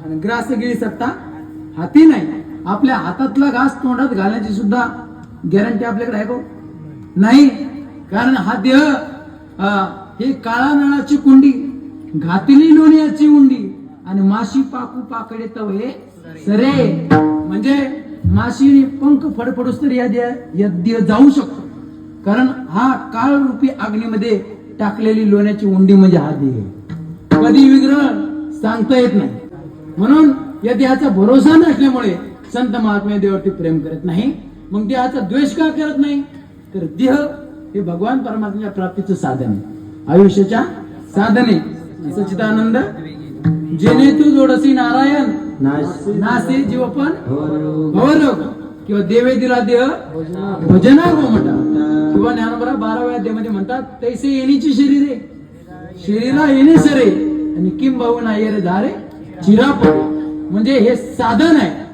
आणि ग्रास गिळी सत्ता हाती नाही. आपल्या हातातला घास तोंडात घालण्याची सुद्धा गॅरंटी आपल्याकडे आहे का? नाही. कारण हा देह हे काळा नळाची कुंडी, घातली लोण्याची उंडी, आणि माशी पाकू पाकडे तव हे सरे. म्हणजे माशी पंख फडफडूस तर या देह जाऊ शकतो. कारण हा काळ रूपी अग्नीमध्ये टाकलेली लोण्याची उंडी म्हणजे हा देह. कधी विग्रह सांगता येत नाही. म्हणून या देहाचा भरोसा नसल्यामुळे संत महात्मे देवावरती प्रेम करत नाही. मग देहाचा द्वेष का करत नाही? तर देह हे भगवान परमात्म्याच्या प्राप्तीचं साधन आहे, आयुष्याच्या साधन आहे. सच्चिदानंद जेणे तू जोडसी नारायण नासे जीवपण भवरोग, किंवा देवे दिला देह भजना गोमटा, किंवा ज्ञानोबा 12व्या अध्यायामध्ये म्हणतात तैसे येणीची शरीरे शरीरा येणे सरे आणि किंबहुना ये रे धारे चिरापडे. म्हणजे हे साधन आहे.